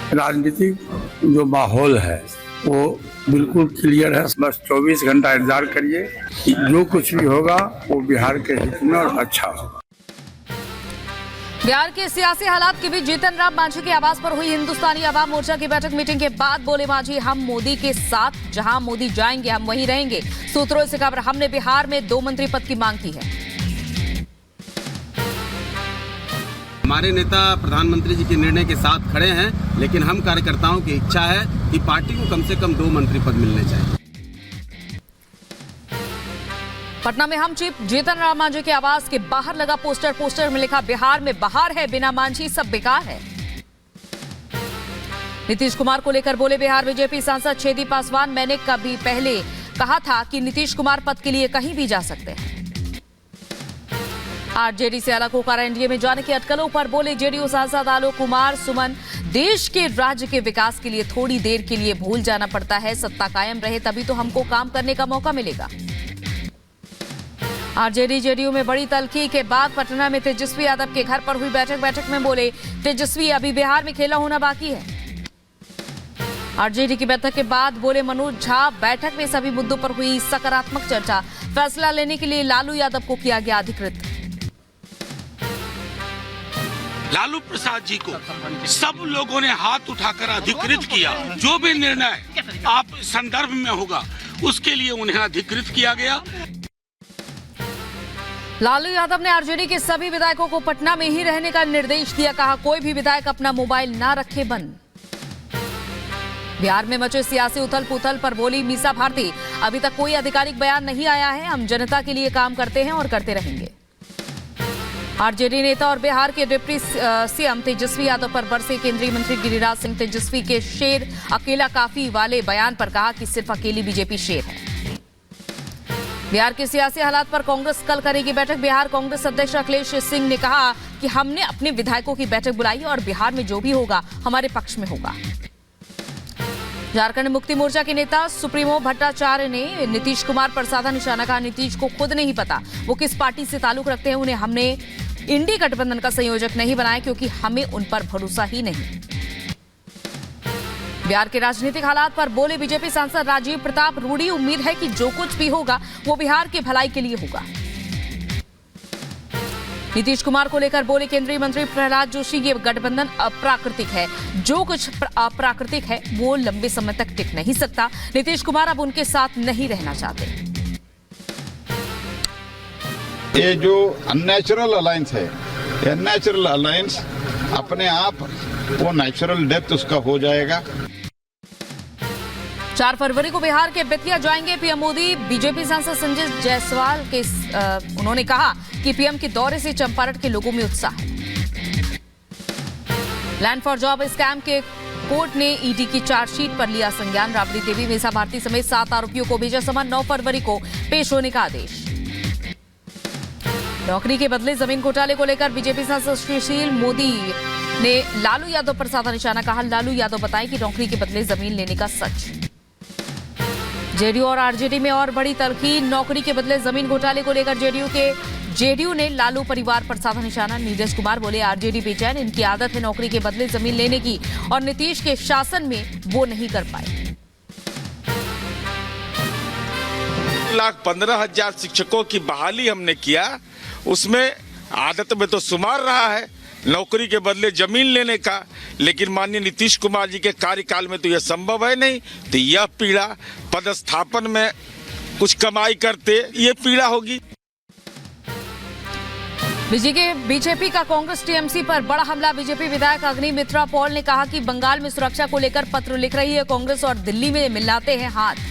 राजनीतिक जो माहौल है वो बिल्कुल क्लियर है। बस 24 घंटा इंतजार करिए, जो कुछ भी होगा वो बिहार के हित में और अच्छा होगा। बिहार के सियासी हालात के बीच जीतन राम मांझी के आवास पर हुई हिंदुस्तानी आवाम मोर्चा की बैठक मीटिंग के बाद बोले मांझी, हम मोदी के साथ, जहां मोदी जाएंगे हम वहीं रहेंगे। सूत्रों से खबर, हमने बिहार में 2 मंत्री पद की मांग की है। हमारे नेता प्रधानमंत्री जी के निर्णय के साथ खड़े हैं, लेकिन हम कार्यकर्ताओं की इच्छा है कि पार्टी को कम से कम 2 मंत्री पद मिलने चाहिए। पटना में हम चीफ जीतन राम मांझी के आवास के बाहर लगा पोस्टर में लिखा, बिहार में बहार है, बिना मांझी सब बेकार है। नीतीश कुमार को लेकर बोले बिहार बीजेपी सांसद छेदी पासवान, मैंने कभी पहले कहा था कि नीतीश कुमार पद के लिए कहीं भी जा सकते हैं। आरजेडी से अलग होकर एनडीए में जाने की अटकलों पर बोले जेडीयू सांसद आलोक कुमार सुमन, देश के राज्य के विकास के लिए थोड़ी देर के लिए भूल जाना पड़ता है, सत्ता कायम रहे तभी तो हमको काम करने का मौका मिलेगा। आरजेडी जेडीयू में बड़ी तल्खी के बाद पटना में तेजस्वी यादव के घर पर हुई बैठक में बोले तेजस्वी, अभी बिहार में खेला होना बाकी है। आरजेडी की बैठक के बाद बोले मनोज झा, बैठक में सभी मुद्दों पर हुई सकारात्मक चर्चा, फैसला लेने के लिए लालू यादव को किया गया अधिकृत। लालू प्रसाद जी को सब लोगों ने हाथ उठाकर अधिकृत किया। जो भी निर्णय आप संदर्भ में होगा उसके लिए उन्हें अधिकृत किया गया। लालू यादव ने आरजेडी के सभी विधायकों को पटना में ही रहने का निर्देश दिया, कहा कोई भी विधायक अपना मोबाइल ना रखे बंद। बिहार में मचे सियासी उथल पुथल पर बोली मीसा भारती, अभी तक कोई आधिकारिक बयान नहीं आया है, हम जनता के लिए काम करते हैं और करते रहेंगे। आरजेडी नेता और बिहार के डिप्टी सीएम तेजस्वी यादव पर बरसे केंद्रीय मंत्री गिरिराज सिंह, तेजस्वी के शेर अकेला काफी वाले बयान पर कहा कि सिर्फ अकेली बीजेपी शेर है। बिहार के सियासी हालात पर कांग्रेस कल करेगी बैठक। बिहार कांग्रेस अध्यक्ष अखिलेश सिंह ने कहा कि हमने अपने विधायकों की बैठक बुलाई और बिहार में जो भी होगा हमारे पक्ष में होगा। झारखंड मुक्ति मोर्चा के नेता सुप्रीमो भट्टाचार्य ने नीतीश कुमार पर साधा निशाना, कहा नीतीश को खुद नहीं पता वो किस पार्टी से ताल्लुक रखते हैं, उन्हें हमने इंडी गठबंधन का संयोजक नहीं बनाया क्योंकि हमें उन पर भरोसा ही नहीं। बिहार के राजनीतिक हालात पर बोले बीजेपी सांसद राजीव प्रताप रूडी, उम्मीद है कि जो कुछ भी होगा वो बिहार के भलाई के लिए होगा। नीतीश कुमार को लेकर बोले केंद्रीय मंत्री प्रहलाद जोशी, ये गठबंधन अप्राकृतिक है, जो कुछ अप्राकृतिक है वो लंबे समय तक टिक नहीं सकता। नीतीश कुमार अब उनके साथ नहीं रहना चाहते। ये जो अननेचुरल अलायंस है, ये अननेचुरल अलायंस अपने आप वो नेचुरल डेथ उसका हो जाएगा। 4 फरवरी को बिहार के बेतिया जाएंगे पीएम मोदी। बीजेपी सांसद संजय जायसवाल के उन्होंने कहा कि पीएम के दौरे से चंपारण के लोगों में उत्साह है। लैंड फॉर जॉब स्कैम के कोर्ट ने ईडी की चार्जशीट पर लिया संज्ञान। राबड़ी देवी, मीसा भारती समेत 7 आरोपियों को भेजा समन। 9 फरवरी को पेश होने का आदेश। नौकरी के बदले जमीन घोटाले को लेकर बीजेपी सांसद सुशील मोदी ने लालू यादव पर साधा निशाना, कहा लालू यादव बताएं कि नौकरी के बदले जमीन लेने का सच। जेडीयू और आरजेडी में और बड़ी तल्खी, नौकरी के बदले जमीन घोटाले को लेकर जेडीयू ने लालू परिवार पर साधा निशाना। नीरज कुमार बोले आरजेडी बेचैन, इनकी आदत है नौकरी के बदले जमीन लेने की और नीतीश के शासन में वो नहीं कर पाए। 1,15,000 शिक्षकों की बहाली हमने किया, उसमें आदत में तो शुमार रहा है नौकरी के बदले जमीन लेने का, लेकिन माननीय नीतीश कुमार जी के कार्यकाल में तो यह संभव है नहीं। तो यह पीड़ा पदस्थापन में कुछ कमाई करते ये पीड़ा होगी। बीजेपी का कांग्रेस टीएमसी पर बड़ा हमला। बीजेपी विधायक अग्निमित्रा पॉल ने कहा कि बंगाल में सुरक्षा को लेकर पत्र लिख रही है कांग्रेस और दिल्ली में मिलाते हैं हाथ।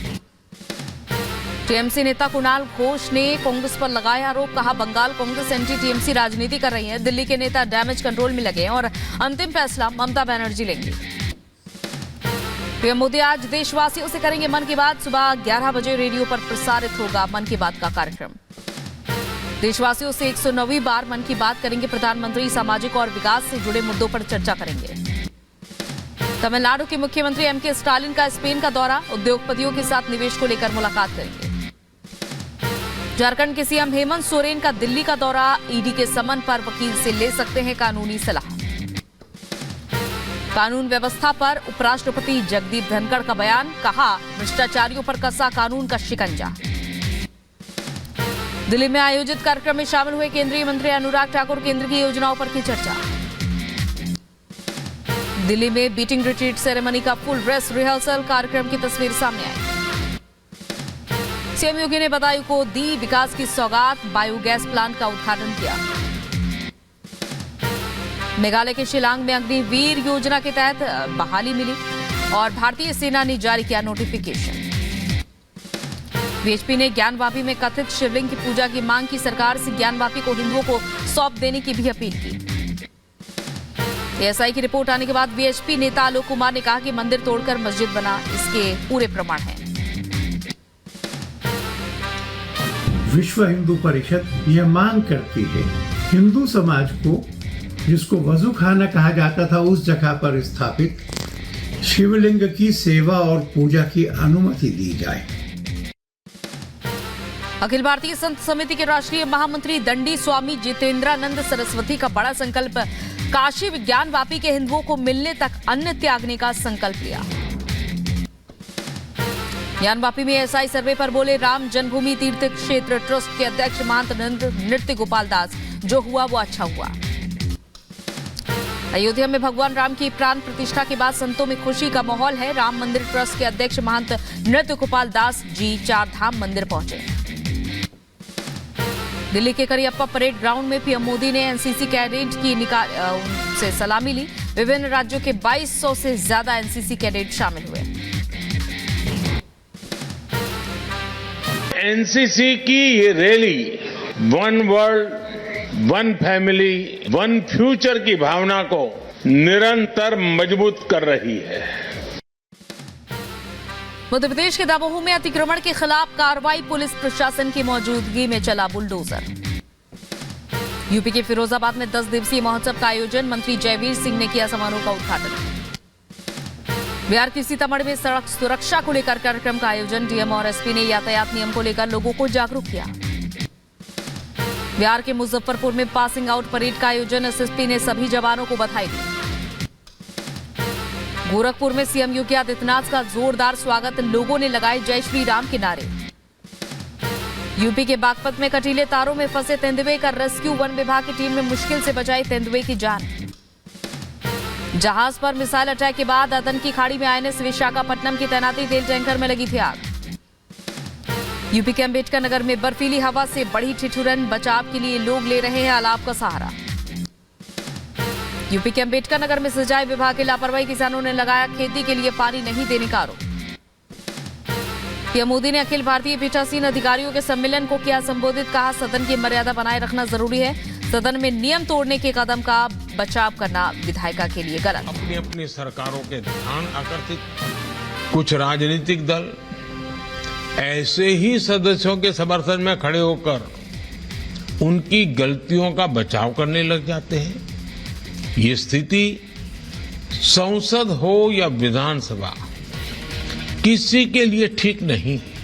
टीएमसी नेता कुणाल घोष ने कांग्रेस पर लगाया आरोप, कहा बंगाल कांग्रेस एंटी टीएमसी राजनीति कर रही है, दिल्ली के नेता डैमेज कंट्रोल में लगे हैं और अंतिम फैसला ममता बनर्जी लेंगी। पीएम मोदी आज देशवासियों से करेंगे मन की बात। सुबह 11 बजे रेडियो पर प्रसारित होगा मन की बात का कार्यक्रम। देशवासियों से 109वीं बार मन की बात करेंगे प्रधानमंत्री। सामाजिक और विकास से जुड़े मुद्दों पर चर्चा करेंगे। तमिलनाडु के मुख्यमंत्री एमके स्टालिन का स्पेन का दौरा, उद्योगपतियों के साथ निवेश को लेकर मुलाकात करेंगे। झारखंड के सीएम हेमंत सोरेन का दिल्ली का दौरा, ईडी के समन पर वकील से ले सकते हैं कानूनी सलाह। कानून व्यवस्था पर उपराष्ट्रपति जगदीप धनखड़ का बयान, कहा भ्रष्टाचारियों पर कसा कानून का शिकंजा। दिल्ली में आयोजित कार्यक्रम में शामिल हुए केंद्रीय मंत्री अनुराग ठाकुर, केंद्र की योजनाओं पर की चर्चा। दिल्ली में बीटिंग रिट्रीट सेरेमनी का फुल ड्रेस रिहर्सल, कार्यक्रम की तस्वीर सामने आई। सीएम योगी ने बदायूं को दी विकास की सौगात, बायोगैस प्लांट का उद्घाटन किया। मेघालय के शिलांग में अग्निवीर योजना के तहत बहाली मिली और भारतीय सेना ने जारी किया नोटिफिकेशन। बीएचपी ने ज्ञानवापी में कथित शिवलिंग की पूजा की मांग की, सरकार से ज्ञानवापी को हिंदुओं को सौंप देने की भी अपील की। एएसआई की रिपोर्ट आने के बाद बीएचपी नेता आलोक कुमार ने कहा कि मंदिर तोड़कर मस्जिद बना, इसके पूरे प्रमाण हैं। विश्व हिंदू परिषद यह मांग करती है हिंदू समाज को, जिसको वजू खाना कहा जाता था, उस जगह पर स्थापित शिवलिंग की सेवा और पूजा की अनुमति दी जाए। अखिल भारतीय संत समिति के राष्ट्रीय महामंत्री दंडी स्वामी जितेंद्रानंद सरस्वती का बड़ा संकल्प, काशी ज्ञानवापी के हिंदुओं को मिलने तक अन्न त्यागने का संकल्प लिया। ज्ञानवापी में एएसआई सर्वे पर बोले राम जन्मभूमि तीर्थ क्षेत्र ट्रस्ट के अध्यक्ष महंत नृत्य गोपाल दास, जो हुआ वो अच्छा हुआ। अयोध्या में भगवान राम की प्राण प्रतिष्ठा के बाद संतों में खुशी का माहौल है। राम मंदिर ट्रस्ट के अध्यक्ष महंत नृत्य गोपाल दास जी चार धाम मंदिर पहुंचे। दिल्ली के करियप्पा परेड ग्राउंड में पीएम मोदी ने एनसीसी कैडेट की से सलामी ली। विभिन्न राज्यों के 2200 से ज्यादा एनसीसी कैडेट शामिल हुए। एनसीसी की ये rally one world, one family, one future की भावना को निरंतर मजबूत कर रही है। मध्य प्रदेश के दमोह में अतिक्रमण के खिलाफ कार्रवाई, पुलिस प्रशासन की मौजूदगी में चला बुलडोजर। यूपी के फिरोजाबाद में 10 दिवसीय महोत्सव का आयोजन, मंत्री जयवीर सिंह ने किया समारोह का उद्घाटन। बिहार के सीतामढ़ी में सड़क सुरक्षा को लेकर कार्यक्रम का आयोजन, डीएम और एसपी ने यातायात नियम को लेकर लोगों को जागरूक किया। बिहार के मुजफ्फरपुर में पासिंग आउट परेड का आयोजन, एसएसपी ने सभी जवानों को बधाई दी। गोरखपुर में सीएम योगी आदित्यनाथ का जोरदार स्वागत, लोगों ने लगाए जय श्री राम के नारे। यूपी के बागपत में कटीले तारों में फंसे तेंदुए का रेस्क्यू, वन विभाग की टीम ने मुश्किल से बचाई तेंदुए की जान। जहाज पर मिसाइल अटैक के बाद अदन की खाड़ी में आईएनएस विशाखापट्टनम की तैनाती, तेल टैंकर में लगी थी आग। यूपी के अंबेडकर नगर में बर्फीली हवा से बढ़ी ठिठुरन, बचाव के लिए लोग ले रहे हैं अलाव का सहारा। यूपी के अंबेडकर नगर में सिंचाई विभाग की लापरवाही, किसानों ने लगाया खेती के लिए पानी नहीं देने का आरोप। पीएम मोदी ने अखिल भारतीय पीठासीन अधिकारियों के सम्मेलन को किया संबोधित, कहा सदन की मर्यादा बनाए रखना जरूरी है, सदन में नियम तोड़ने के कदम का बचाव करना विधायिका के लिए गलत। अपनी अपनी सरकारों के ध्यान आकर्षित कुछ राजनीतिक दल ऐसे ही सदस्यों के समर्थन में खड़े होकर उनकी गलतियों का बचाव करने लग जाते हैं। ये स्थिति संसद हो या विधानसभा, किसी के लिए ठीक नहीं है।